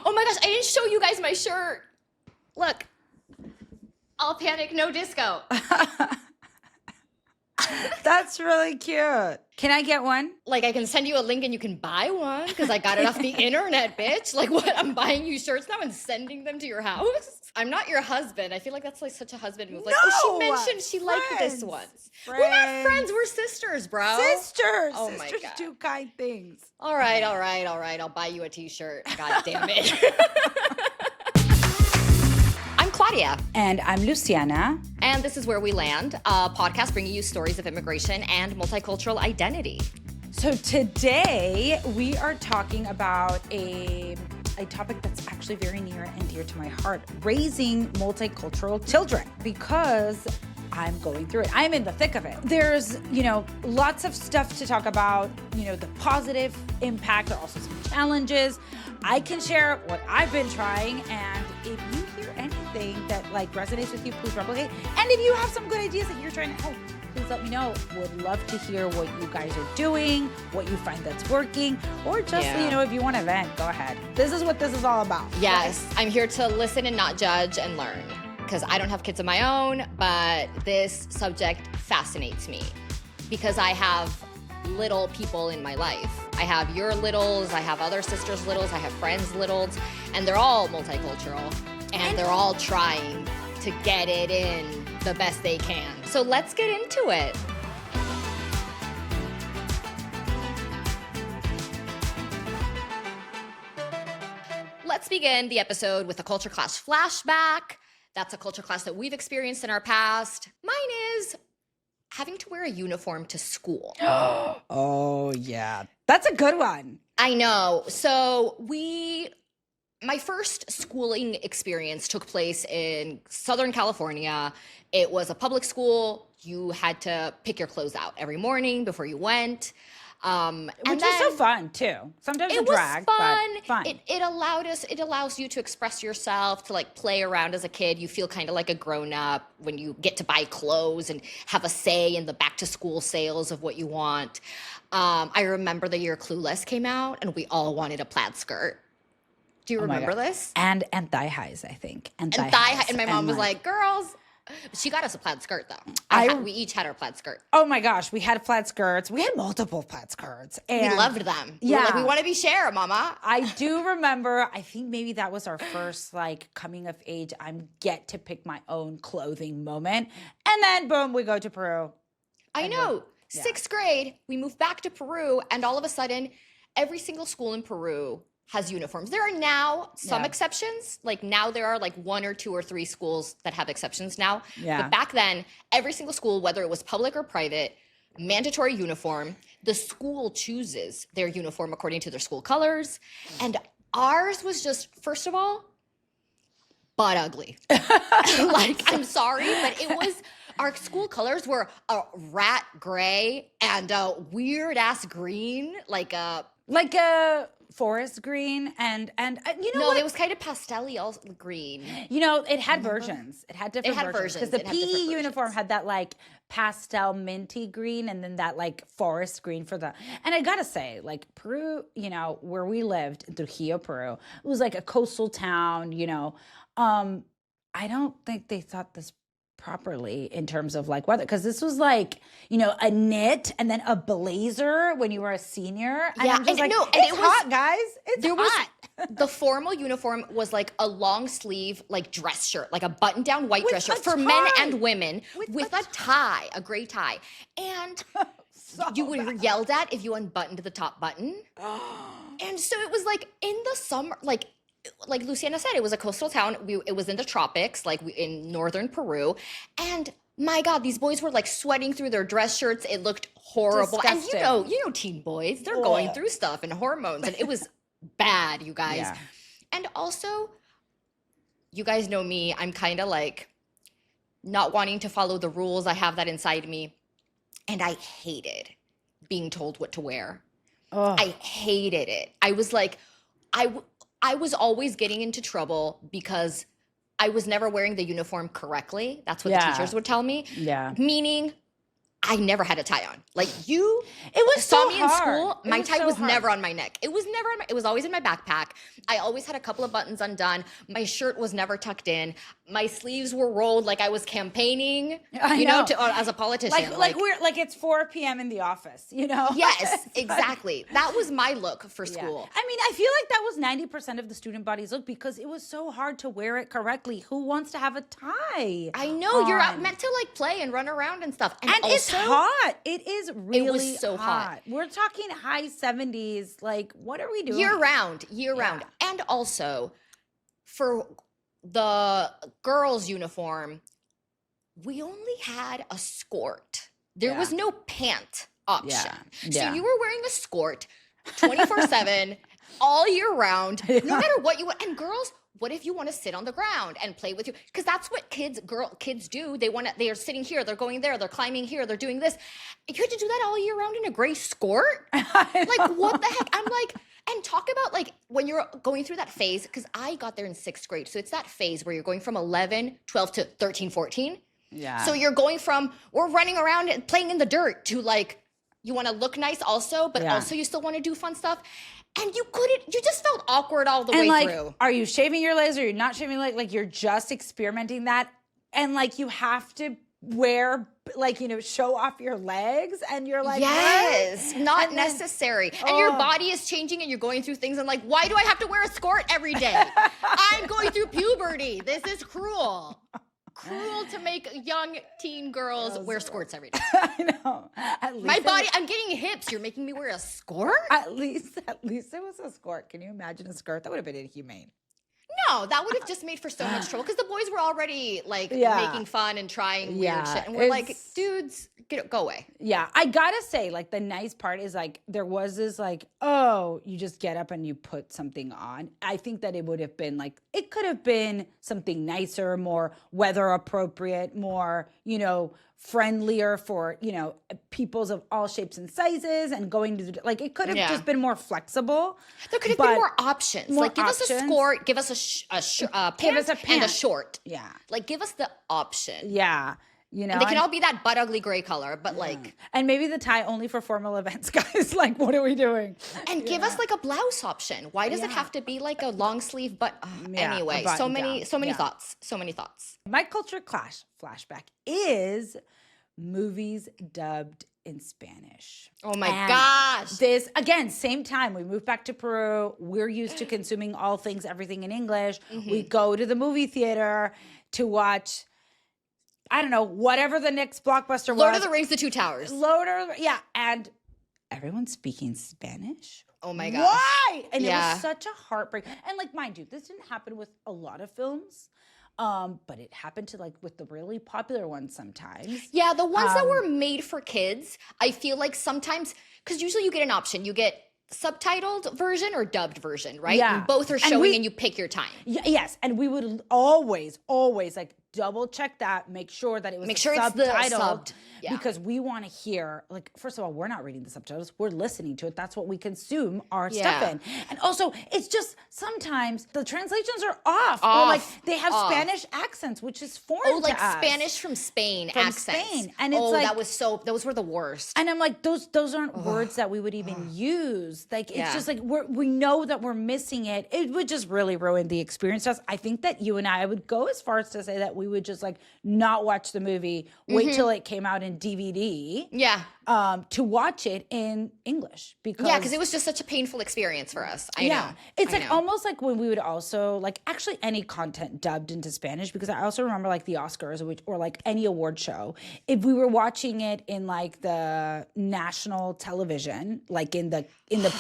Oh my gosh, I didn't show you guys my shirt. Look. All panic, no disco. That's really cute. Can I get one? Like, I can send you a link and you can buy one because I got it off the internet, bitch. Like, what? I'm buying you shirts now and sending them to your house? I'm not your husband. I feel like that's like such a husband move. Like, oh, she mentioned she liked this once. We're not friends. We're sisters, bro. Sisters. Oh my Sisters God. do kind things. All right. I'll buy you a t-shirt. God damn it. I'm Claudia. And I'm Luciana. And this is Where We Land, a podcast bringing you stories of immigration and multicultural identity. So today we are talking about a topic that's actually very near and dear to my heart, raising multicultural children, because I'm going through it. I'm in the thick of it. There's, lots of stuff to talk about, the positive impact. There are also some challenges. I can share what I've been trying, and if you hear anything that resonates with you, please replicate. And if you have some good ideas that you're trying to help, please let me know. Would love to hear what you guys are doing, what you find that's working, or just, if you want to vent, go ahead. This is what this is all about. Yes, right? I'm here to listen and not judge and learn, because I don't have kids of my own, but this subject fascinates me because I have little people in my life. I have your littles, I have other sisters' littles, I have friends' littles, and they're all multicultural, and they're all trying to get it in the best they can. So let's get into it. Let's begin the episode with a culture class flashback. That's a culture class that we've experienced in our past. Mine is having to wear a uniform to school. Oh, yeah. That's a good one. I know. So my first schooling experience took place in Southern California. It was a public school. You had to pick your clothes out every morning before you went. Which is so fun too. Sometimes it a drag, was fun. But fun. It allows you to express yourself, to play around as a kid. You feel kind of like a grown up when you get to buy clothes and have a say in the back to school sales of what you want. I remember the year Clueless came out and we all wanted a plaid skirt. Do you remember this? And thigh highs, I think. And thigh highs. And my mom was like, girls. She got us a plaid skirt, though. We each had our plaid skirt. Oh, my gosh. We had plaid skirts. We had multiple plaid skirts. And we loved them. Yeah. We want to be share, mama. I do remember, I think maybe that was our first, coming of age, get to pick my own clothing moment. And then, boom, we go to Peru. I know. Sixth grade, we moved back to Peru, and all of a sudden, every single school in Peru has uniforms. There are now some exceptions. Now there are one or two or three schools that have exceptions now. Yeah. But back then, every single school, whether it was public or private, mandatory uniform. The school chooses their uniform according to their school colors. And ours was just, first of all, butt ugly. I'm sorry, but it was, our school colors were a rat gray and a weird ass green, like a forest green and no, it was kind of pastel-y green. It had versions. It had different versions. Because the PE uniform had that pastel minty green and then that forest green for the. And I gotta say, Peru, where we lived in Trujillo, Peru, it was a coastal town. I don't think they thought this properly in terms of weather, because this was a knit and then a blazer when you were a senior. And I'm just it's hot, guys. It's hot. The formal uniform was a long sleeve dress shirt, a button down white dress shirt for men and women with a tie, a gray tie, and you were yelled at if you unbuttoned the top button. And so it was in the summer, like Luciana said, it was a coastal town. It was in the tropics, in northern Peru. And my God, these boys were sweating through their dress shirts. It looked horrible. Disgusting. And you know teen boys, they're going through stuff and hormones. And it was bad, you guys. Yeah. And also, you guys know me. I'm kind of not wanting to follow the rules. I have that inside me. And I hated being told what to wear. Oh. I hated it. I was I was always getting into trouble because I was never wearing the uniform correctly. That's what the teachers would tell me. Yeah. Meaning I never had a tie on. Like you It was saw so me in hard. school. It My was tie so was hard. never on my neck. It was never on my, it was always in my backpack. I always had a couple of buttons undone. My shirt was never tucked in. My sleeves were rolled like I was campaigning, I know. as a politician. Like it's 4 p.m. in the office, you know? Yes, exactly. That was my look for Yeah. school. I mean, I feel like that was 90% of the student body's look because it was so hard to wear it correctly. Who wants to have a tie? I know you're on? meant to like play and run around and stuff. And also, it's hot. It is really so hot. We're talking high 70s. Like, what are we doing? year round. And also for the girls' uniform, we only had a skirt. There was no pant option. Yeah. So you were wearing a skirt 24/7 all year round, no matter what you want. And girls, what if you want to sit on the ground and play with you? Because that's what kids do. They are sitting here, they're going there, they're climbing here, they're doing this. You had to do that all year round in a gray skirt? Like, what the heck? I'm like, and talk about like when you're going through that phase, because I got there in 6th grade. So it's that phase where you're going from 11, 12 to 13, 14. Yeah. So you're going from, we're running around and playing in the dirt to like, you want to look nice also, but also you still want to do fun stuff. And you just felt awkward all the way through. Are you shaving your legs or you're not shaving your legs? Like, you're just experimenting that. And like, you have to wear, like, show off your legs. And you're like, yes, what? not necessary. And your body is changing and you're going through things and like, why do I have to wear a skirt every day? I'm going through puberty. This is cruel. Cruel to make young teen girls wear skirts every day. I know. At least My body, I'm getting hips. You're making me wear a skirt? At least it was a skirt. Can you imagine a skirt? That would have been inhumane. No, that would have just made for so much trouble because the boys were already like making fun and trying weird shit. And we're like, dudes, go away. Yeah. I gotta say, like, the nice part is like, there was this like, oh, you just get up and you put something on. I think that it would have been like, it could have been something nicer, more weather appropriate, more, friendlier for, peoples of all shapes and sizes and going to like, it could have just been more flexible. There could have been more options. Like, give us a skirt, give us a pant and a short. Yeah. Like, give us the option. Yeah. And they can all be that butt ugly gray color, but like. And maybe the tie only for formal events, guys. Like, what are we doing? And give us like a blouse option. Why does it have to be like a long sleeve? But anyway, so many thoughts. So many thoughts. My culture clash flashback is movies dubbed in Spanish. Oh my gosh. This, again, same time. We moved back to Peru. We're used to consuming everything in English. Mm-hmm. We go to the movie theater to watch, I don't know, whatever the next blockbuster was. Lord of the Rings, The Two Towers. And everyone's speaking Spanish. Oh my gosh. Why? And it was such a heartbreak. And like, mind you, this didn't happen with a lot of films. But it happened to like with the really popular ones sometimes. Yeah, the ones that were made for kids, I feel like sometimes, because usually you get an option. You get subtitled version or dubbed version, right? Yeah. And both are showing and you pick your time. Yes. And we would always like double check that, make sure that it was subtitled. Because we want to hear, like, first of all, we're not reading the subtitles. We're listening to it. That's what we consume our stuff in. And also, it's just sometimes the translations are off. Or like they have Spanish accents, which is foreign to us. Spanish from Spain accents. Spain. And it's like, those were the worst. And I'm like, those aren't words that we would even use. Like, it's just like, we know that we're missing it. It would just really ruin the experience to us. I think that you and I would go as far as to say that we would just like not watch the movie, wait till it came out in DVD. Yeah. To watch it in English because it was just such a painful experience for us. I know. It's like almost like when we would also like actually any content dubbed into Spanish, because I also remember like the Oscars or like any award show, if we were watching it in like the national television, like in the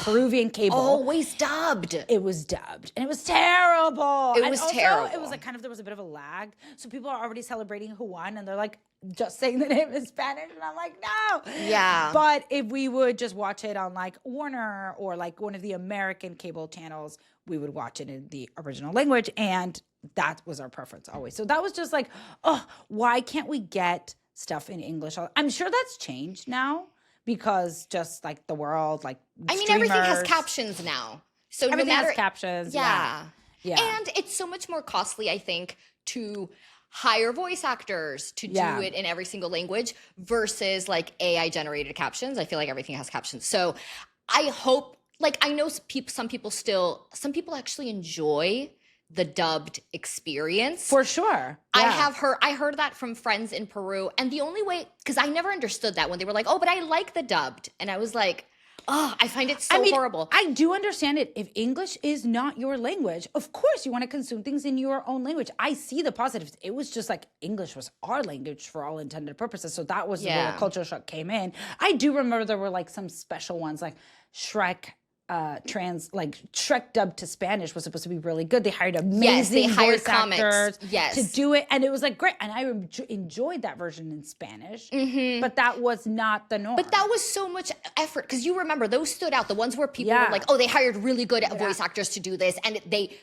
Peruvian cable, always dubbed. It was dubbed and it was terrible. It was terrible. It was like kind of, there was a bit of a lag, so people are already celebrating who won and they're like just saying the name in Spanish, and I'm like, no. Yeah. But if we would just watch it on like Warner or like one of the American cable channels, we would watch it in the original language, and that was our preference always. So that was just like, oh, why can't we get stuff in English? I'm sure that's changed now because just like the world, like everything has captions now. So everything has captions. Yeah. And it's so much more costly, I think, to hire voice actors to do it in every single language versus like AI generated captions. I feel like everything has captions. So I hope, like, I know some people actually enjoy the dubbed experience. For sure. Yeah. I heard that from friends in Peru. And the only way, because I never understood that when they were like, oh, but I like the dubbed. And I was like, oh, I find it so horrible. I do understand it. If English is not your language, of course you want to consume things in your own language. I see the positives. It was just like English was our language for all intended purposes. So that was where the culture shock came in. I do remember there were like some special ones, like Shrek. Shrek dubbed to Spanish was supposed to be really good. They hired amazing voice actors to do it, and it was like great. And I enjoyed that version in Spanish, but that was not the norm. But that was so much effort, because you remember those stood out. The ones where people were like, "Oh, they hired really good voice actors to do this," and they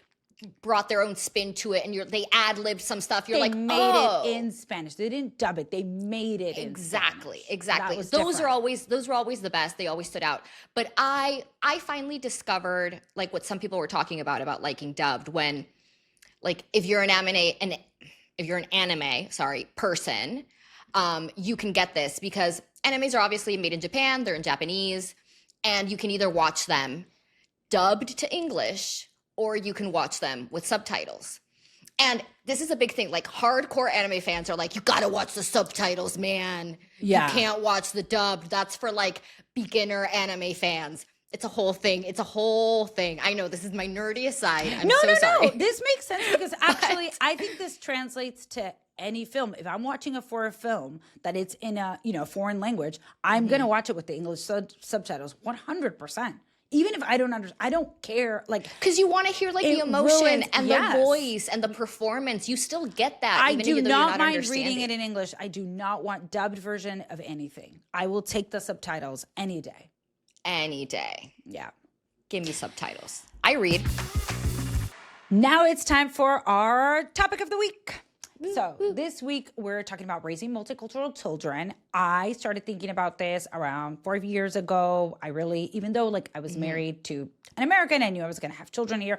brought their own spin to it, and they ad-libbed some stuff. They made it in Spanish. They didn't dub it. They made it exactly. in Spanish. Those were always the best. They always stood out. But I finally discovered like what some people were talking about liking dubbed, when like if you're an anime person, you can get this because animes are obviously made in Japan, they're in Japanese, and you can either watch them dubbed to English or you can watch them with subtitles. And this is a big thing. Like hardcore anime fans are like, you gotta watch the subtitles, man. Yeah. You can't watch the dubbed. That's for like beginner anime fans. It's a whole thing. I know this is my nerdiest side. I'm so sorry. No. This makes sense because actually I think this translates to any film. If I'm watching a foreign film that it's in a foreign language, I'm gonna watch it with the English subtitles 100%. Even if I don't understand, I don't care. Like, because you want to hear like the emotion and the voice and the performance. You still get that. I do not mind reading it in English. I do not want dubbed version of anything. I will take the subtitles any day. Any day. Yeah. Give me subtitles. I read. Now it's time for our topic of the week. So this week we're talking about raising multicultural children. I started thinking about this around 4 years ago. Even though like I was married to an American, I knew I was going to have children here.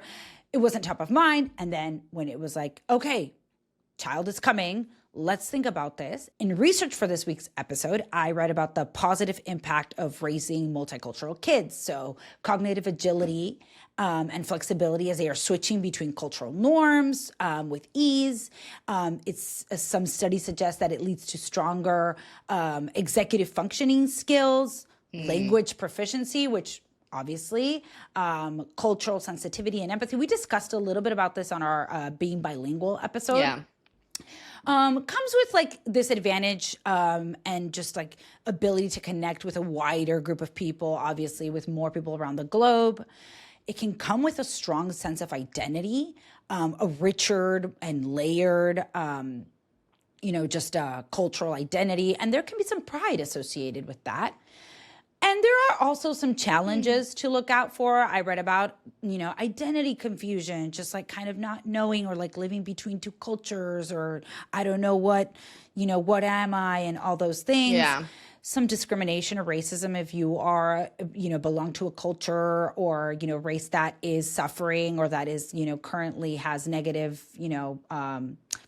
It wasn't top of mind. And then when it was like, okay, child is coming, let's think about this. In research for this week's episode, I read about the positive impact of raising multicultural kids. So cognitive agility and flexibility as they are switching between cultural norms with ease. Some studies suggest that it leads to stronger executive functioning skills, language proficiency, which obviously, cultural sensitivity and empathy. We discussed a little bit about this on our Being Bilingual episode. Yeah. Comes with like this advantage and just like ability to connect with a wider group of people, obviously with more people around the globe. It can come with a strong sense of identity, a richer and layered, cultural identity. And there can be some pride associated with that. And there are also some challenges to look out for. I read about, identity confusion, just like kind of not knowing or like living between two cultures or I don't know what am I and all those things. Yeah. Some discrimination or racism if you are, belong to a culture or, race that is suffering or that is, currently has negative,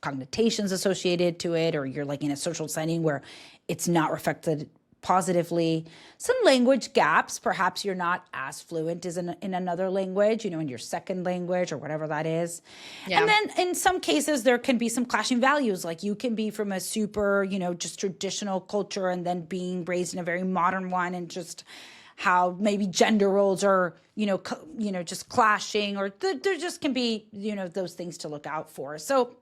connotations associated to it, or you're like in a social setting where it's not reflected positively. Some language gaps. Perhaps you're not as fluent as in another language, in your second language or whatever that is. Yeah. And then in some cases, there can be some clashing values. Like you can be from a super, just traditional culture and then being raised in a very modern one, and just how maybe gender roles are, just clashing, or there just can be, those things to look out for. So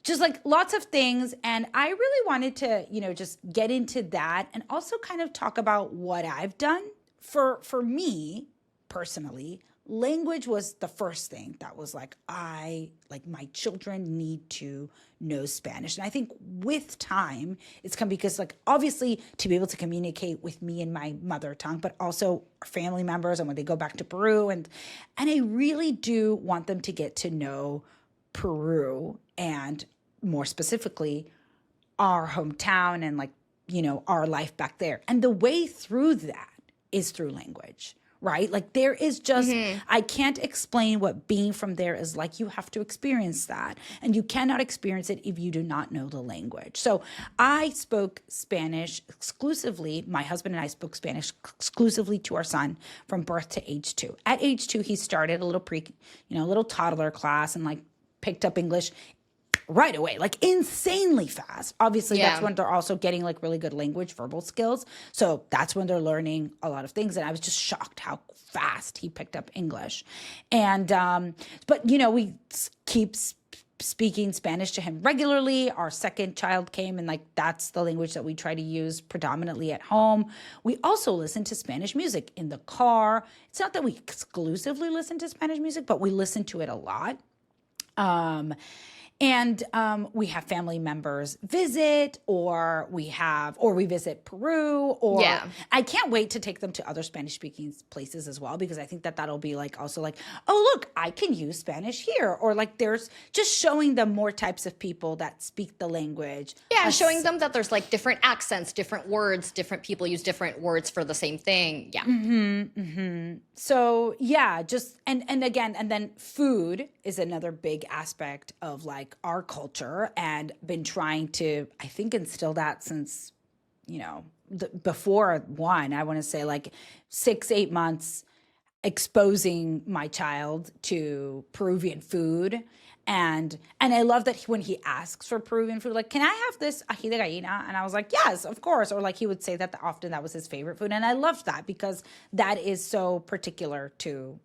just like lots of things. And I really wanted to, just get into that and also kind of talk about what I've done. For me personally, language was the first thing that was like, my children need to know Spanish. And I think with time, it's come because like, obviously to be able to communicate with me in my mother tongue, but also family members and when they go back to Peru. And I really do want them to get to know Peru and more specifically our hometown and like, our life back there. And the way through that is through language, right? Like there is just, I can't explain what being from there is like. You have to experience that. And you cannot experience it if you do not know the language. So I spoke Spanish exclusively. My husband and I spoke Spanish exclusively to our son from birth to age 2. At age 2, he started a little toddler class and like picked up English right away, like insanely fast. Obviously, that's when they're also getting like really good language, verbal skills. So that's when they're learning a lot of things. And I was just shocked how fast he picked up English. And, but we keep speaking Spanish to him regularly. Our second child came, and like that's the language that we try to use predominantly at home. We also listen to Spanish music in the car. It's not that we exclusively listen to Spanish music, but we listen to it a lot. And we have family members visit, or we visit Peru, or I can't wait to take them to other Spanish speaking places as well, because I think that that'll be like also like, oh, look, I can use Spanish here. Or like there's just showing them more types of people that speak the language. Yeah, and showing them that there's like different accents, different words, different people use different words for the same thing. Yeah. So yeah, just, and again, and then food is another big aspect of like our culture, and been trying to, I think, instill that since, before one, I want to say like 6-8 months, exposing my child to Peruvian food. And I love that when he asks for Peruvian food, like, can I have this ají de gallina? And I was like, yes, of course. Or like he would say that often that was his favorite food. And I loved that because that is so particular to,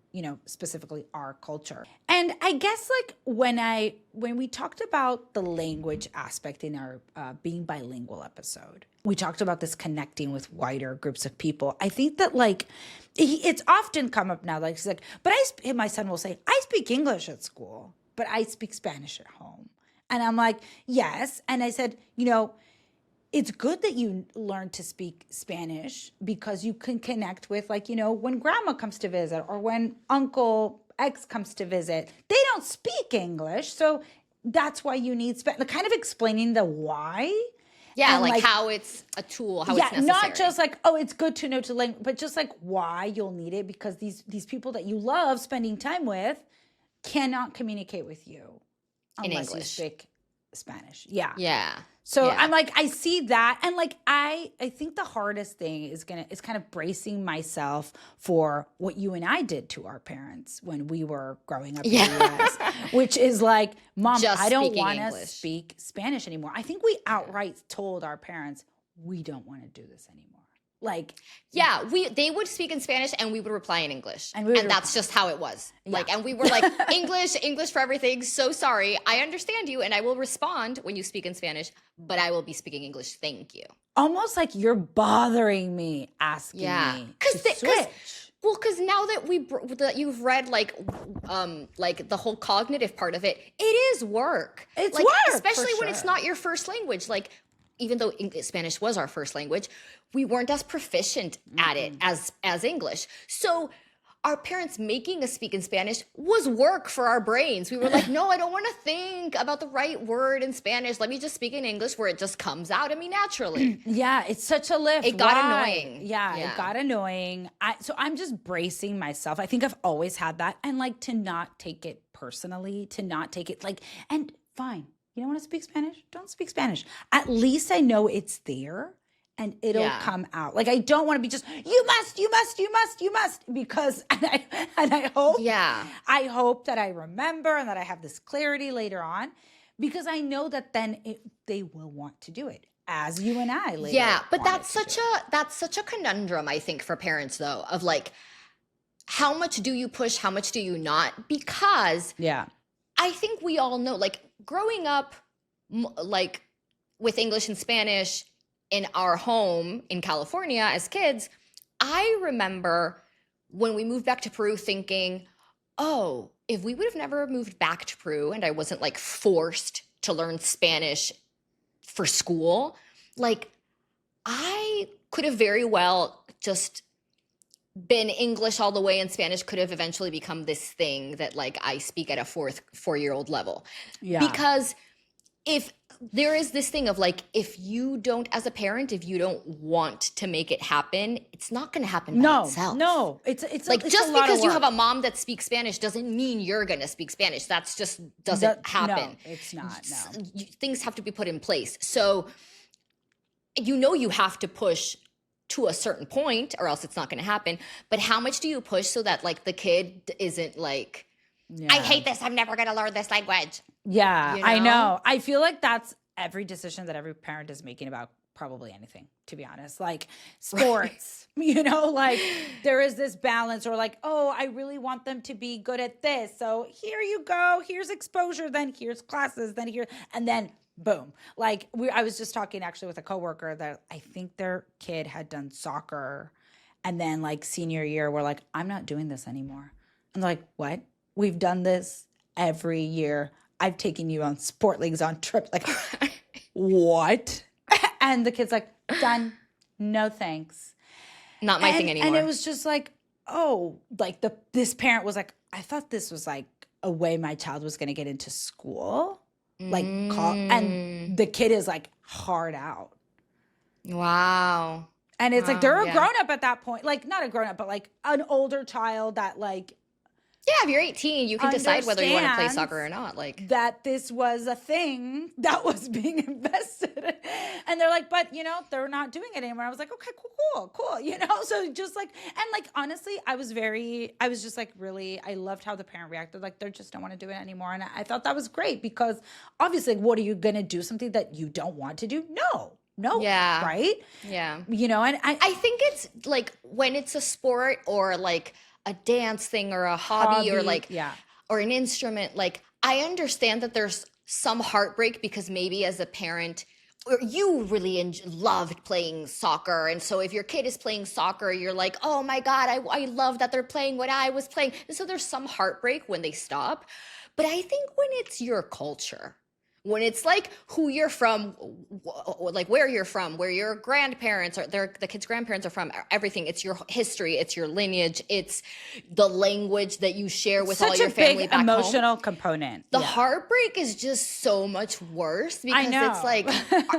specifically our culture. And I guess like when we talked about the language aspect in our being bilingual episode, we talked about this connecting with wider groups of people. I think that like it's often come up now, like he's like, but my son will say, I speak English at school, but I speak Spanish at home. And I'm like, yes. And I said, it's good that you learn to speak Spanish because you can connect with like, when grandma comes to visit or when Uncle X comes to visit, they don't speak English. So that's why you need Spanish, kind of explaining the why. Yeah, like how it's a tool, how it's necessary. Not just like, oh, it's good to know to language, but just like why you'll need it, because these people that you love spending time with cannot communicate with you unless you speak Spanish. Yeah. Yeah. So I'm like, I see that. And like, I think the hardest thing is kind of bracing myself for what you and I did to our parents when we were growing up in the US, which is like, Mom, I don't want to speak Spanish anymore. I think we outright told our parents, we don't want to do this anymore. Like, they would speak in Spanish and we would reply in English. And that's just how it was. Yeah. Like, and we were like, English for everything. So sorry. I understand you. And I will respond when you speak in Spanish, but I will be speaking English. Thank you. Almost like you're bothering me asking me to switch. Because now that you've read like the whole cognitive part of it, it is work. It's like, work, especially when it's not your first language. Like, even though Spanish was our first language, we weren't as proficient at it as English. So our parents making us speak in Spanish was work for our brains. We were like, no, I don't want to think about the right word in Spanish. Let me just speak in English where it just comes out of me naturally. Yeah, it's such a lift. It got annoying. Yeah, it got annoying. So I'm just bracing myself. I think I've always had that. And like to not take it personally, to not take it like, and fine. You don't want to speak Spanish? Don't speak Spanish. At least I know it's there and it'll come out. Like I don't want to be just, you must, because, and I hope, I hope that I remember and that I have this clarity later on, because I know that then they will want to do it, as you and I later. Yeah, but that's such a conundrum, I think, for parents though, of like, how much do you push? How much do you not? Because I think we all know, like growing up, like with English and Spanish in our home in California as kids, I remember when we moved back to Peru thinking, oh, if we would have never moved back to Peru and I wasn't like forced to learn Spanish for school, like I could have very well just been English all the way, and Spanish could have eventually become this thing that like I speak at a 4-year-old level. Yeah. Because if there is this thing of like, if you don't, as a parent, if you don't want to make it happen, it's not going to happen by itself. No, it's like it's just a lot because of you work. have a mom that speaks Spanish doesn't mean you're going to speak Spanish. That's just doesn't happen. No, it's not. No, Things have to be put in place. So you have to push to a certain point, or else it's not going to happen. But how much do you push so that like the kid isn't like, I hate this, I'm never going to learn this language. Yeah, You know? I know. I feel like that's every decision that every parent is making about probably anything, to be honest. Like sports, like there is this balance, or like, oh, I really want them to be good at this. So here you go. Here's exposure. Then here's classes. Then here, and then boom. Like I was just talking actually with a coworker that I think their kid had done soccer, and then like senior year, we're like, I'm not doing this anymore. I'm like, what? We've done this every year. I've taken you on sport leagues, on trips. Like, what? And the kid's like, done. No thanks. Not my thing anymore. And it was just like, oh, like this parent was like, I thought this was like a way my child was going to get into school. Like, and the kid is like hard out. Wow. And it's like, they're a grown up at that point. Like, not a grown up, but like an older child that like, yeah, if you're 18, you can decide whether you want to play soccer or not. Like that this was a thing that was being invested in. And they're like, but they're not doing it anymore. I was like, okay, cool. So just like, and like, honestly, I was just like, really, I loved how the parent reacted. Like, they just don't want to do it anymore. And I thought that was great, because obviously, what are you going to do? Something that you don't want to do? No. Yeah. Right? Yeah. And I think it's like when it's a sport or like a dance thing or a hobby or like, or an instrument, like I understand that there's some heartbreak because maybe as a parent, or you really loved playing soccer. And so if your kid is playing soccer, you're like, oh my God, I love that they're playing what I was playing. And so there's some heartbreak when they stop. But I think when it's your culture, when it's like who you're from, like where you're from, where your grandparents are, the kids' grandparents are from, everything. It's your history, it's your lineage, it's the language that you share with all your family back home. Such a big emotional component. The heartbreak is just so much worse because it's like,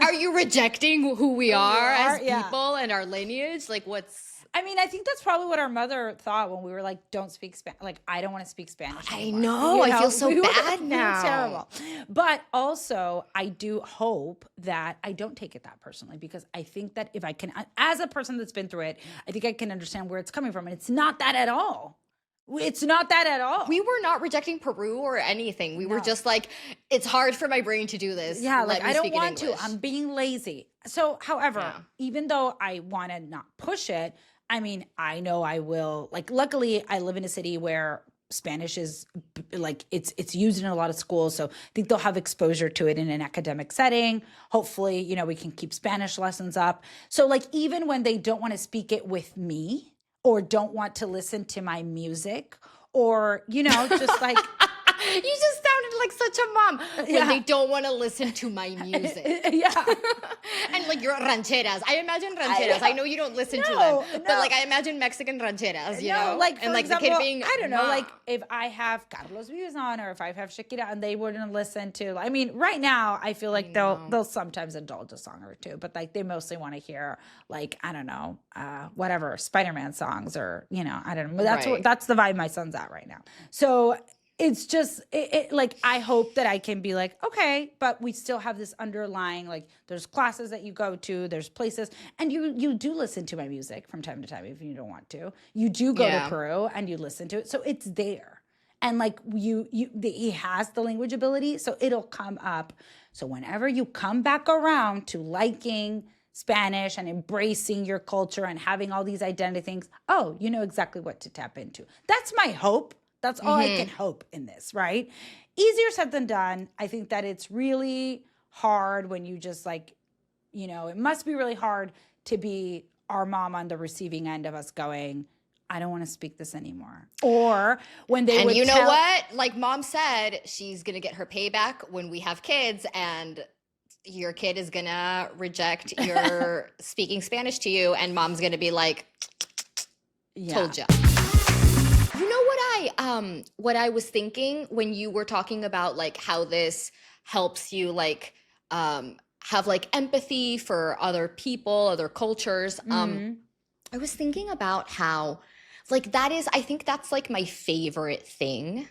are you rejecting who we are as people and our lineage? Like I mean, I think that's probably what our mother thought when we were like, don't speak Spanish. Like, I don't want to speak Spanish anymore. I know. I feel so bad now. Terrible. But also, I do hope that I don't take it that personally, because I think that if I can, as a person that's been through it, I think I can understand where it's coming from. And it's not that at all. It's not that at all. We were not rejecting Peru or anything. We were just like, it's hard for my brain to do this. Yeah, like I don't want to. I'm being lazy. So, however, even though I want to not push it, I mean, I know I will. Like, luckily, I live in a city where Spanish is like it's used in a lot of schools, so I think they'll have exposure to it in an academic setting. Hopefully, we can keep Spanish lessons up. So, like, even when they don't want to speak it with me, or don't want to listen to my music, or just like. You just sounded like such a mom when they don't want to listen to my music. And like your rancheras. I imagine rancheras. I know you don't listen to them, but like I imagine Mexican rancheras, you know? Like, and like example, the kid being I don't know, like if I have Carlos Vives on, or if I have Shakira and they wouldn't listen to, I mean, right now I feel like they'll sometimes indulge a song or two, but like they mostly want to hear like, I don't know, whatever, Spider-Man songs, or, I don't know. That's the vibe my son's at right now. So it's just like, I hope that I can be like, okay, but we still have this underlying, like, there's classes that you go to, there's places, and you do listen to my music from time to time if you don't want to. You do go to Peru and you listen to it, so it's there. And like he has the language ability, so it'll come up. So whenever you come back around to liking Spanish and embracing your culture and having all these identity things, oh, you know exactly what to tap into. That's my hope. That's all I can hope in this, right? Easier said than done. I think that it's really hard when you just like, it must be really hard to be our mom on the receiving end of us going, I don't want to speak this anymore. Or when they would know what? Like mom said, she's going to get her payback when we have kids, and your kid is going to reject your speaking Spanish to you, and mom's going to be like, told ya. You know what I was thinking when you were talking about like how this helps you like have like empathy for other people, other cultures. I was thinking about how like I think that's like my favorite thing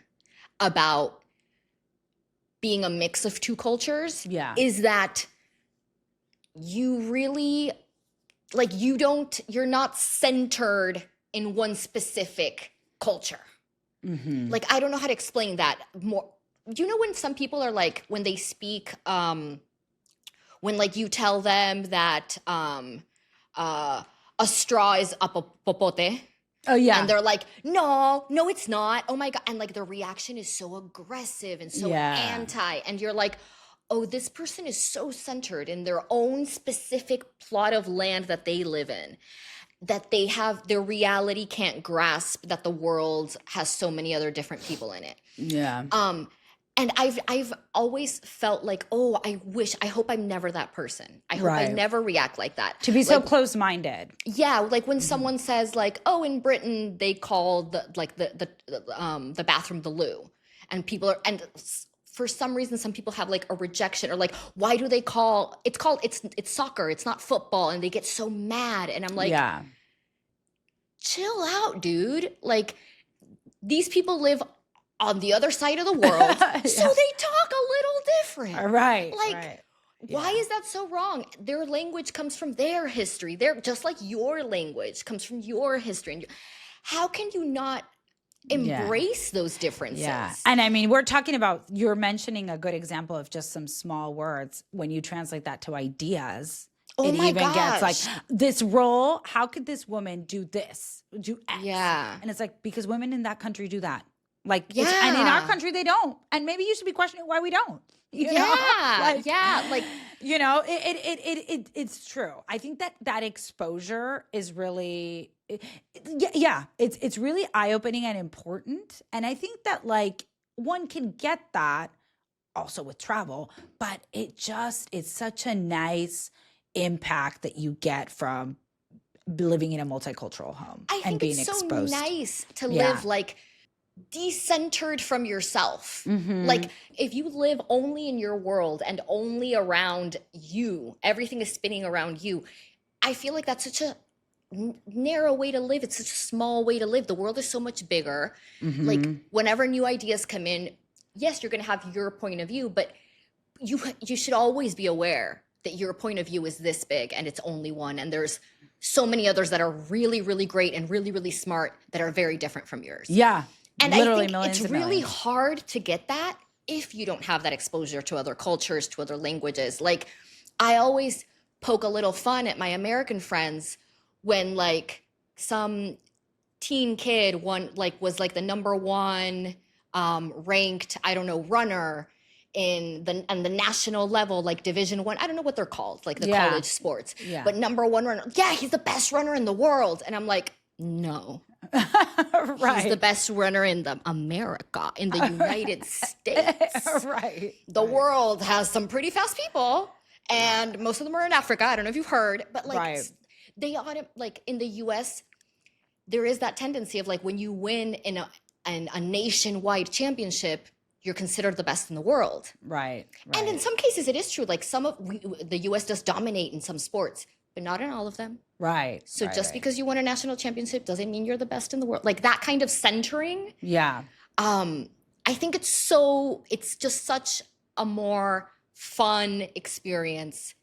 about being a mix of two cultures. Yeah. Is that you really like you're not centered in one specific culture. Like, I don't know how to explain that more. You know, when some people are like, when they speak, when like you tell them that a straw is a popote. Oh, yeah. And they're like, no, it's not. Oh my God. And like their reaction is so aggressive and so anti. And you're like, oh, this person is so centered in their own specific plot of land that they live in, that they have their reality can't grasp that the world has so many other different people in it. Yeah. And I've always felt like, oh, I hope I'm never that person. I hope I never react like that. To be so close-minded. Yeah, like when someone says like, oh, in Britain they call the bathroom the loo, and people are, and for some reason some people have like a rejection, or like, why do they call it's soccer, it's not football, and they get so mad, and I'm like, yeah, chill out, dude. Like, these people live on the other side of the world, so they talk a little different. Right. Like, right. Why is that so wrong? Their language comes from their history. They're just like your language comes from your history. And how can you not embrace those differences? Yeah. And I mean, we're talking about, you're mentioning a good example of just some small words. When you translate that to ideas, it even gets like, this role, how could this woman do this? Do X? Yeah. And it's like, because women in that country do that. Like, and in our country, they don't. And maybe you should be questioning why we don't. You know? Like, you know, it's true. I think that exposure is really, it's really eye-opening and important. And I think that like one can get that also with travel, but it's such a nice impact that you get from living in a multicultural home and being exposed. I think it's so nice to live like decentered from yourself. Like, if you live only in your world and only around you, everything is spinning around you, I feel like that's such a narrow way to live. It's such a small way to live. The world is so much bigger. Like, whenever new ideas come in, yes, you're going to have your point of view, but you should always be aware that your point of view is this big and it's only one, and there's so many others that are really, really great and really, really smart that are very different from yours. Yeah. And literally, I think it's really hard to get that if you don't have that exposure to other cultures, to other languages. Like, I always poke a little fun at my American friends when like some teen kid was like the number one ranked, I don't know, runner on the national level, like Division I. I don't know what they're called, like the college sports. Yeah. But number one runner. Yeah, he's the best runner in the world. And I'm like, no. Right. He's the best runner in the United States. Right. The world has some pretty fast people, and most of them are in Africa. I don't know if you've heard, but like they ought to, like in the US, there is that tendency of like when you win in a nationwide championship, you're considered the best in the world. Right. And in some cases it is true. Like the US does dominate in some sports, but not in all of them. Right. So just because you won a national championship doesn't mean you're the best in the world. Like that kind of centering. Yeah. I think it's just such a more fun experience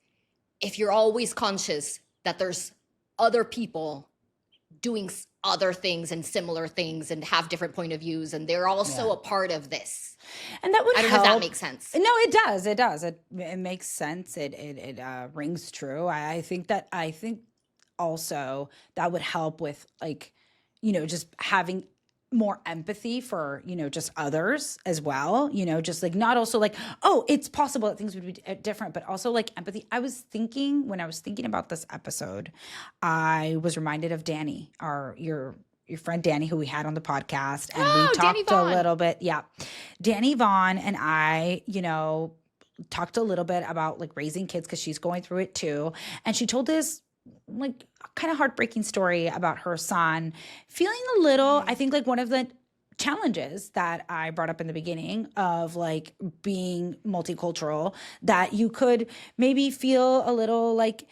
if you're always conscious that there's other people doing other things and similar things and have different point of views, and they're also a part of this. And that would I don't help. know if that makes sense. No, it does. It does. It makes sense. It rings true. I think also that would help with like, you know, just having more empathy for, you know, just others as well, you know, just like not also like, oh, it's possible that things would be different, but also like empathy. When I was thinking about this episode, I was reminded of Danny, your friend Danny, who we had on the podcast, and we talked a little bit. Yeah. Danny Vaughn and I, you know, talked a little bit about like raising kids because she's going through it too. And she told this like kind of heartbreaking story about her son feeling a little, I think like one of the challenges that I brought up in the beginning of like being multicultural, that you could maybe feel a little like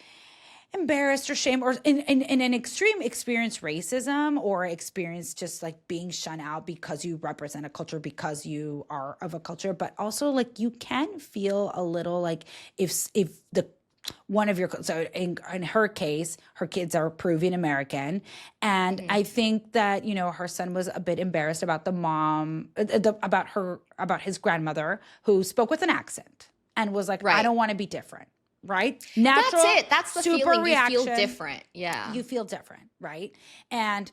embarrassed or shame, or in an extreme experience racism, or experience just like being shunned out because you represent a culture, because you are of a culture. But also like you can feel a little like if the one of your, so in her case, her kids are Peruvian American. And I think that, you know, her son was a bit embarrassed about the mom, about his grandmother, who spoke with an accent and was like, I don't want to be different. Right? Natural. That's it. That's the super feeling. reaction. You feel different. Yeah. You feel different. Right? And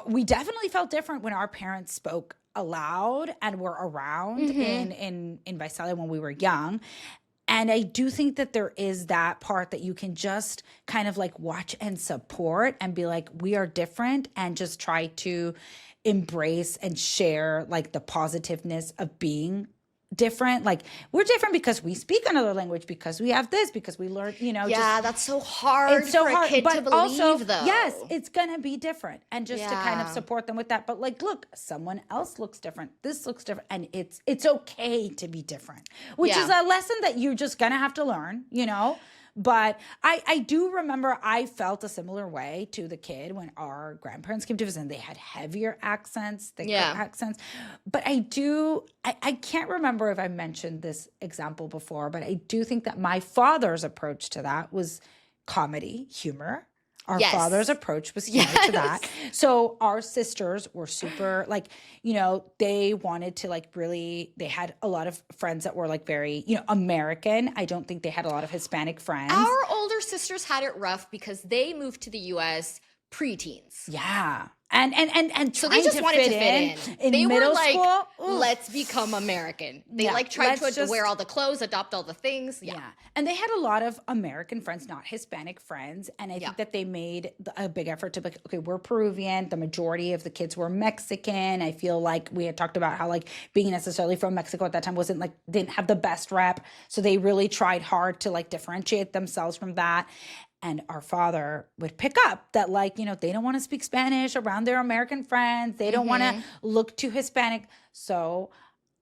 we definitely felt different when our parents spoke aloud and were around in Visalia when we were young. And I do think that there is that part that you can just kind of like watch and support and be like, we are different, and just try to embrace and share like the positiveness of being different. Like, we're different because we speak another language, because we have this, because we learn, you know. Yeah, that's so hard for a kid to believe, also, though. Yes, it's gonna be different. And just to kind of support them with that. But like, look, someone else looks different. This looks different. And it's okay to be different, which is a lesson that you're just gonna have to learn, you know. But I do remember I felt a similar way to the kid when our grandparents came to visit, and they had heavier accents, thicker accents. But I can't remember if I mentioned this example before, but I do think that my father's approach to that was comedy, humor. Our father's approach was humor to that. So our sisters were super, like, you know, they wanted to like really, they had a lot of friends that were like very, you know, American. I don't think they had a lot of Hispanic friends. Our older sisters had it rough because they moved to the US preteens. Yeah. And so they just wanted to fit in. They middle were like, school, let's become American. They like tried to wear all the clothes, adopt all the things. Yeah. And they had a lot of American friends, not Hispanic friends. And I think that they made a big effort to be like, okay, we're Peruvian. The majority of the kids were Mexican. I feel like we had talked about how like being necessarily from Mexico at that time wasn't like, didn't have the best rep. So they really tried hard to like differentiate themselves from that. And our father would pick up that, like, you know, they don't want to speak Spanish around their American friends. They don't want to look too Hispanic. So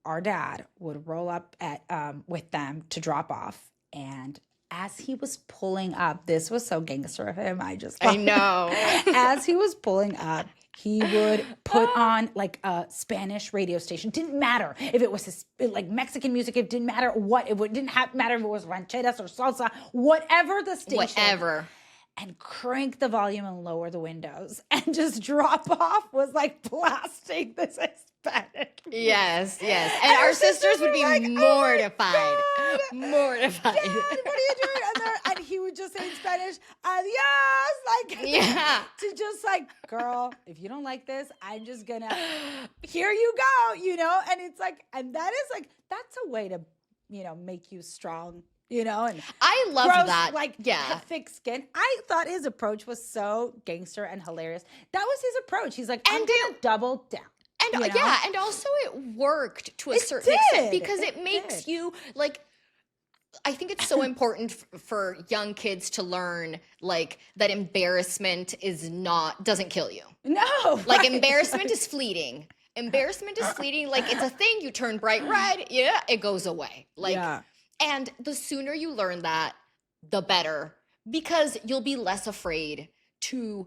our dad would roll up at with them to drop off. And as he was pulling up, this was so gangster of him. I know. As he was pulling up, he would put on like a Spanish radio station. Didn't matter if it was like Mexican music. It didn't matter what. Didn't matter if it was rancheras or salsa. Whatever the station. Whatever. And crank the volume and lower the windows. And just drop off was like blasting this Hispanic music. Yes. And our sisters would be like, mortified. Oh mortified. Dad, what are you doing? And he would just say in Spanish, adios. Like, to just like, girl, if you don't like this, I'm just gonna, here you go, you know? And it's like, and that is like, that's a way to, you know, make you strong. You know, and I love that. Like, thick skin. I thought his approach was so gangster and hilarious. That was his approach. He's like, I'm gonna double down. And and also it worked to a certain extent because it makes you like. I think it's so important for young kids to learn like that embarrassment doesn't kill you. No, like embarrassment is fleeting. Embarrassment is fleeting. Like it's a thing. You turn bright red. Yeah, it goes away. Like. Yeah. And the sooner you learn that, the better, because you'll be less afraid to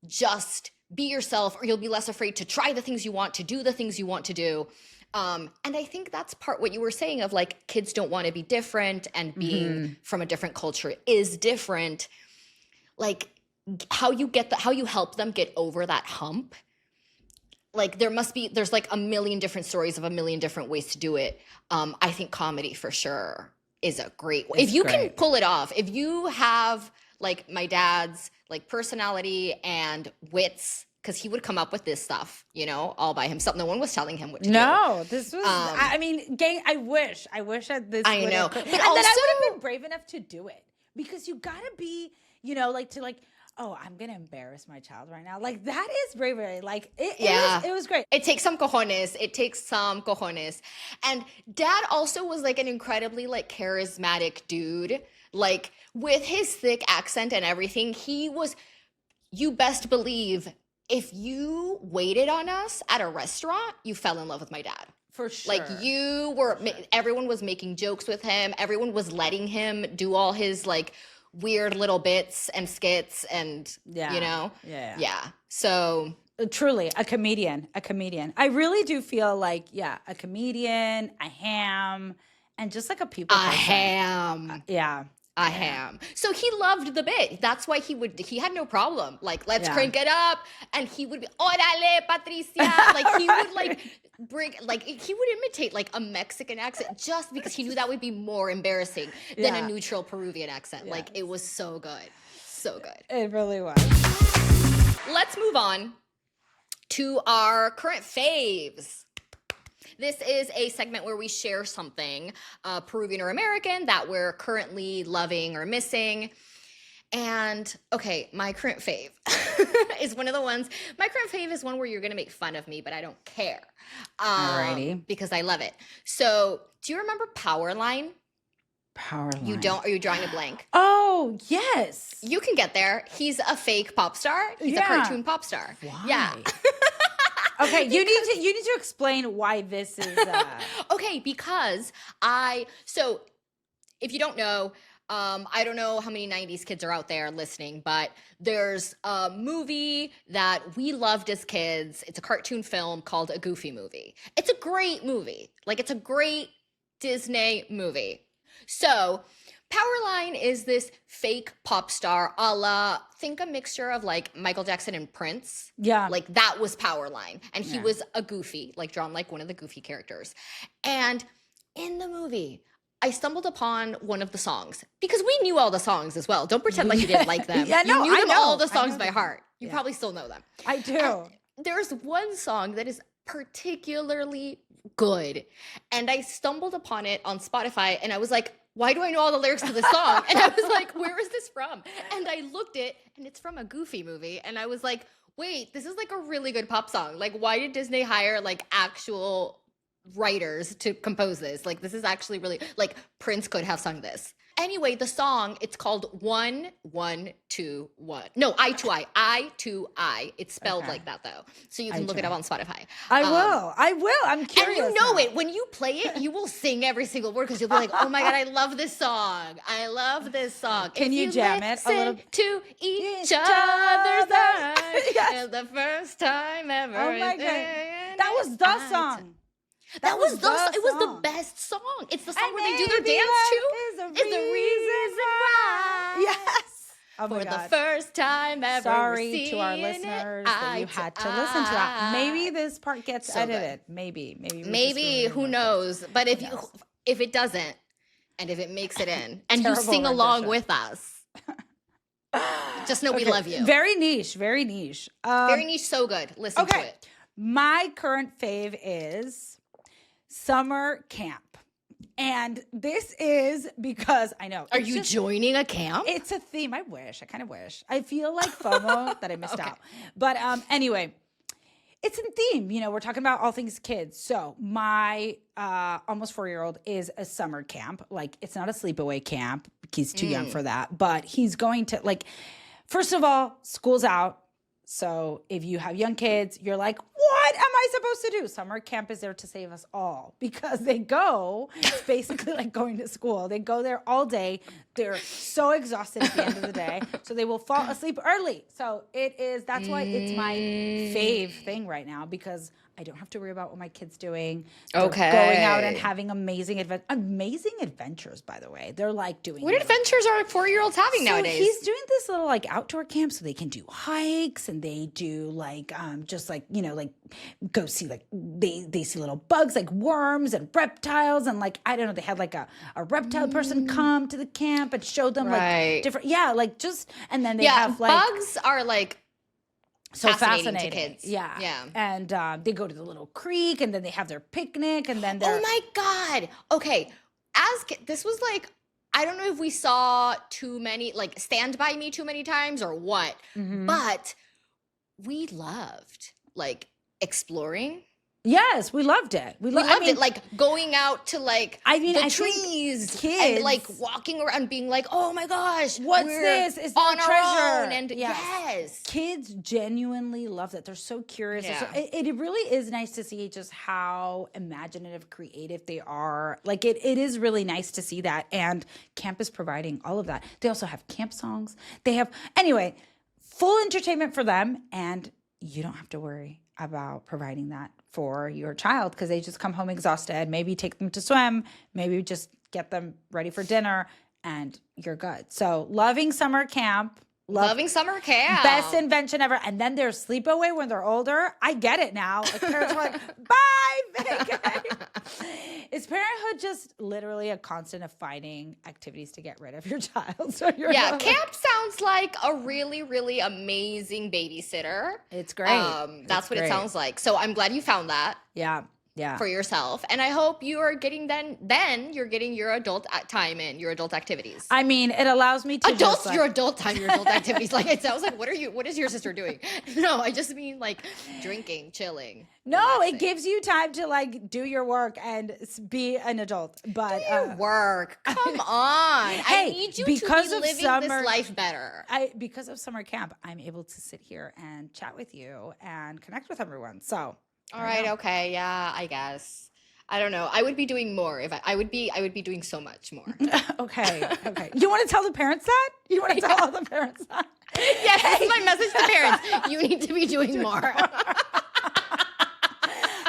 just be yourself, or you'll be less afraid to try the things you want, to do the things you want to do. And I think that's part what you were saying of like kids don't want to be different, and being from a different culture is different. Like how you help them get over that hump. Like there's like a million different stories of a million different ways to do it. I think comedy for sure is a great way. If you can pull it off, if you have like my dad's like personality and wits, because he would come up with this stuff, you know, all by himself. No one was telling him what to do. No, this was, I mean, gang, I wish at this. I know. But also, then I would have been brave enough to do it, because you gotta be, you know, like to like, oh, I'm going to embarrass my child right now. Like, that is bravery. Like, it was great. It takes some cojones. And Dad also was, like, an incredibly, like, charismatic dude. Like with his thick accent and everything, you best believe if you waited on us at a restaurant, you fell in love with my dad. For sure. Like everyone was making jokes with him. Everyone was letting him do all his like weird little bits and skits and, Yeah. So truly a comedian. I really do feel like, a comedian, a ham, and just like a people person. Ham. A ham. So he loved the bit. That's why he had no problem. Like, let's crank it up. And he would be, órale, Patricia. Like, he would he would imitate like a Mexican accent just because he knew that would be more embarrassing than a neutral Peruvian accent. Yes. Like, it was so good. So good. It really was. Let's move on to our current faves. This is a segment where we share something, Peruvian or American, that we're currently loving or missing. And, okay, my current fave is one of the ones, my current fave is one where you're going to make fun of me, but I don't care. Alrighty. Because I love it. So, do you remember Powerline? Powerline. You don't? Are you drawing a blank? Oh, yes. You can get there. He's a fake pop star. He's a cartoon pop star. Why? Yeah. Okay, you need to explain why this is Okay, because so if you don't know, I don't know how many 90s kids are out there listening, but there's a movie that we loved as kids. It's a cartoon film called A Goofy Movie. It's a great movie. Like, it's a great Disney movie. So Powerline is this fake pop star think a mixture of like Michael Jackson and Prince. Yeah. Like that was Powerline. And he was a goofy, like drawn like one of the goofy characters. And in the movie, I stumbled upon one of the songs because we knew all the songs as well. Don't pretend like you didn't like them. Yeah, no, you knew I know. all the songs by heart. You probably still know them. I do. And there's one song that is particularly good. And I stumbled upon it on Spotify and I was like, why do I know all the lyrics to this song? And I was like, where is this from? And I looked it and it's from a Goofy movie. And I was like, wait, this is like a really good pop song. Like, why did Disney hire like actual writers to compose this? Like, this is actually really, like, Prince could have sung this. Anyway, the song, it's called 1, 1, 2, 1. No, I to I. It's spelled like that though. So you can look it up on Spotify. I will. I'm curious. And you know it. When you play it, you will sing every single word because you'll be like, oh my God, I love this song. Can you jam it a little? To each other's eyes. Yes. The first time ever. Oh my God. That was the song. It was the best song. It's the song where they do their dance too. It's the reason why. Yes. Oh for the first time ever. Sorry to our listeners that you had to listen to that. Maybe this part gets edited. Good. Maybe. Who knows? But if it doesn't, and if it makes it in, and you sing along with us, just know we love you. Very niche. Very niche. So good. Listen to it. My current fave is summer camp. And this is because I know. Are you joining a camp? It's a theme. I kind of wish. I feel like FOMO that I missed out. But anyway, it's a theme. You know, we're talking about all things kids. So my almost 4-year-old is a summer camp. Like, it's not a sleepaway camp. He's too young for that. But he's going to, like, first of all, school's out. So if you have young kids, you're like, what am I supposed to do? Summer camp is there to save us all because it's basically like going to school. They go there all day. They're so exhausted at the end of the day. So they will fall asleep early. So that's why it's my fave thing right now because I don't have to worry about what my kid's doing. They're going out and having amazing adventures, by the way. They're like doing what adventures are 4-year-olds having nowadays? He's doing this little like outdoor camp so they can do hikes and they do like just like, you know, like go see like they see little bugs like worms and reptiles and like I don't know, they had like a reptile person come to the camp and show them like different like just and then they have like bugs are like so fascinating to kids. Yeah. And they go to the little creek and then they have their picnic and then oh my God. Okay. This was like, I don't know if we saw too many, like Stand By Me too many times or what, but we loved like exploring Yes, we loved it. We loved it. Like going out to like the trees kids, and like walking around being like, oh my gosh, what's this? Is there on a treasure? Our own. And yes. Kids genuinely love that. They're so curious. Yeah. So it really is nice to see just how imaginative, creative they are. Like it is really nice to see that. And camp is providing all of that. They also have camp songs. They have, anyway, full entertainment for them. And you don't have to worry about providing that for your child because they just come home exhausted. Maybe take them to swim, maybe just get them ready for dinner, and you're good. So loving summer camp. Loving summer camp. Best invention ever. And then their sleepaway when they're older. I get it now. Like parents are like, bye, Vegas. Is parenthood just literally a constant of finding activities to get rid of your child? So camp sounds like a really, really amazing babysitter. It's great. That's what it sounds like. So I'm glad you found that. Yeah. For yourself. And I hope you are getting then you're getting your adult time in, your adult activities. I mean, it allows me to your adult time, your adult activities. Like it sounds like what is your sister doing? No, I just mean like drinking, chilling. No, relaxing. It gives you time to like do your work and be an adult. But do your work. Come on. Hey, I need you to be living this life better. Because of summer camp, I'm able to sit here and chat with you and connect with everyone. So all right. Okay. Yeah, I guess. I don't know. I would be doing more if I would be doing so much more. Okay. You want to tell the parents that? You want to tell all the parents that? Yes, this is my message to parents. You need to be doing more.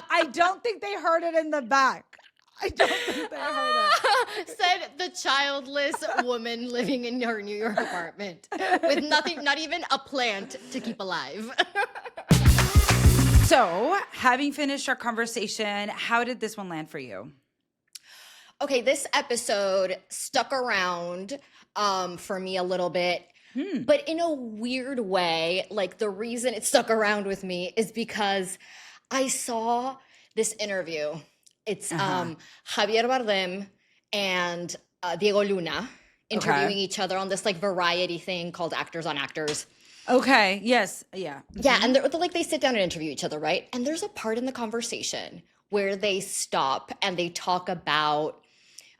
I don't think they heard it in the back. I don't think they heard it. Said the childless woman living in her New York apartment with nothing, not even a plant to keep alive. So, having finished our conversation, how did this one land for you? Okay, this episode stuck around for me a little bit, but in a weird way. Like the reason it stuck around with me is because I saw this interview. It's Javier Bardem and Diego Luna interviewing each other on this like variety thing called Actors on Actors. Okay. Yes. Yeah. Yeah. And they're like, they sit down and interview each other, right? And there's a part in the conversation where they stop and they talk about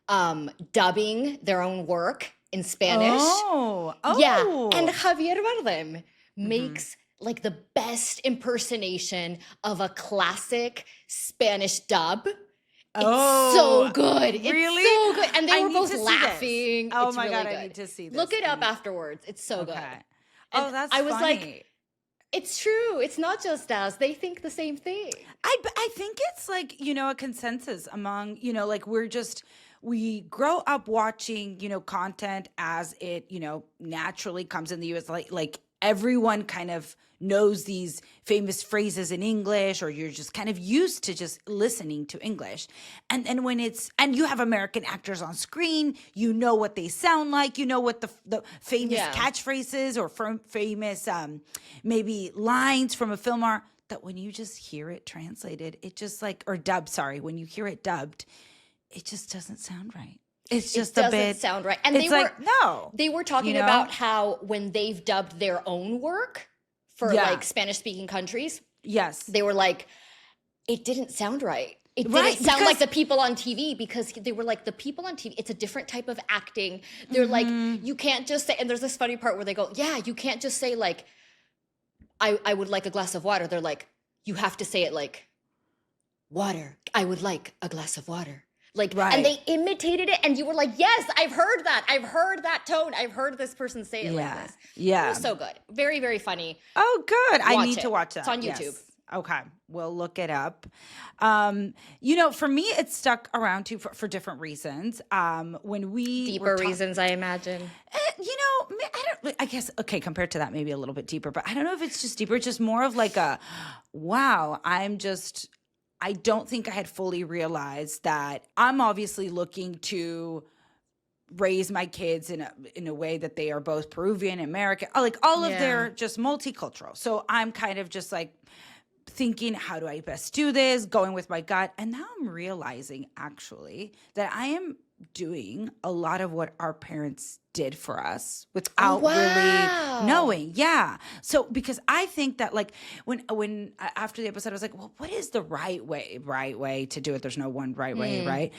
dubbing their own work in Spanish. Oh. Yeah. And Javier Bardem makes like the best impersonation of a classic Spanish dub. It's so good. It's so good. And they were both laughing. Oh it's my really God, good. I need to see this. Look it up afterwards. It's so good. And that's I was funny. like, it's true. It's not just us. They think the same thing. I think it's like, a consensus among, like we grow up watching, content as it, naturally comes in the US. Like everyone kind of knows these famous phrases in English, or you're just kind of used to just listening to English. And then and you have American actors on screen, you know what they sound like, you know what the famous catchphrases or famous maybe lines from a film are, that when you just hear it translated, it just like, or dubbed, sorry, when you hear it dubbed, it just doesn't sound right. It's just a bit. It doesn't sound right. And they were talking about how when they've dubbed their own work for like Spanish-speaking countries, they were like, it didn't sound right. It didn't sound like the people on TV, because they were like, the people on TV, it's a different type of acting. They're like, you can't just say, and there's this funny part where they go, you can't just say like, I would like a glass of water. They're like, you have to say it like, water. I would like a glass of water. Like, and they imitated it, and you were like, yes, I've heard that. I've heard that tone. I've heard this person say it like this. Yeah. It was so good. Very, very funny. Oh, good. I need to watch that. It's on YouTube. Yes. Okay. We'll look it up. For me, it stuck around too for different reasons. When we deeper reasons, I imagine. I guess, okay, compared to that, maybe a little bit deeper, but I don't know if it's just deeper. It's just more of like I don't think I had fully realized that I'm obviously looking to raise my kids in a way that they are both Peruvian and American, like all of their just multicultural. So I'm kind of just like thinking, how do I best do this? Going with my gut. And now I'm realizing actually that I am doing a lot of what our parents did for us without wow. really knowing. Yeah. So because I think that like when after the episode I was like, well, what is the right way to do it? There's no one right way, right?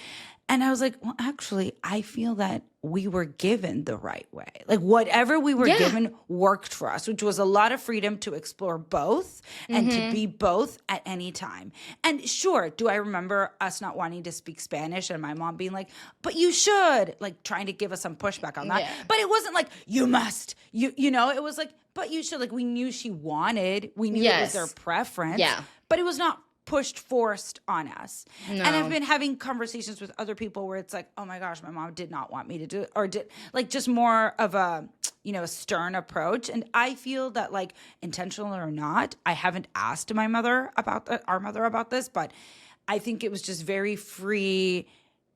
And I was like, well, actually, I feel that we were given the right way. Like whatever we were given worked for us, which was a lot of freedom to explore both and to be both at any time. And sure, do I remember us not wanting to speak Spanish and my mom being like, but you should, like trying to give us some pushback on that. Yeah. But it wasn't like, you must, you know, it was like, but you should, like we knew she wanted, we knew it was their preference, but it was not forced on us. No. And I've been having conversations with other people where it's like, oh my gosh, my mom did not want me to do it, or did like just more of a, you know, a stern approach. And I feel that like intentional or not, I haven't asked my mother about our mother about this, but I think it was just very free.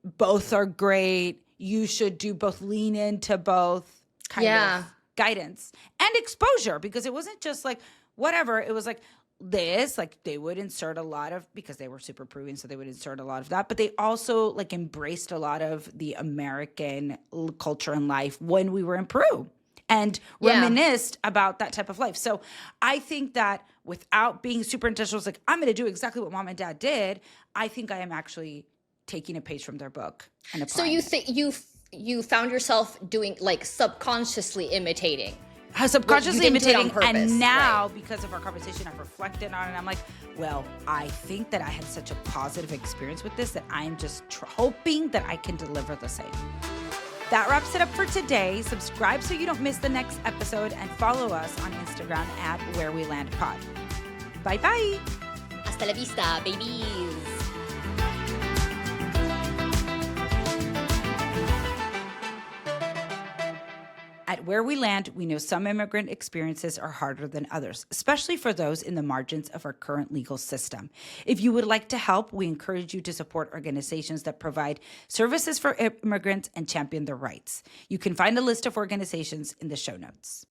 Both are great. You should do both, lean into both kind of guidance and exposure, because it wasn't just like whatever. It was like, this, like they would insert a lot of, because they were super Peruvian, so they would insert a lot of that, but they also like embraced a lot of the American culture and life when we were in Peru and reminisced about that type of life. So I think that without being super intentional, it's like, I'm going to do exactly what mom and dad did. I think I am actually taking a page from their book and applying. So you think you found yourself doing like subconsciously imitating? Subconsciously imitating, and now because of our conversation, I've reflected on it. And I'm like, well, I think that I had such a positive experience with this that I'm just hoping that I can deliver the same. That wraps it up for today. Subscribe so you don't miss the next episode, and follow us on Instagram at Where We Land Pod. Bye bye. Hasta la vista, babies. At Where We Land, we know some immigrant experiences are harder than others, especially for those in the margins of our current legal system. If you would like to help, we encourage you to support organizations that provide services for immigrants and champion their rights. You can find a list of organizations in the show notes.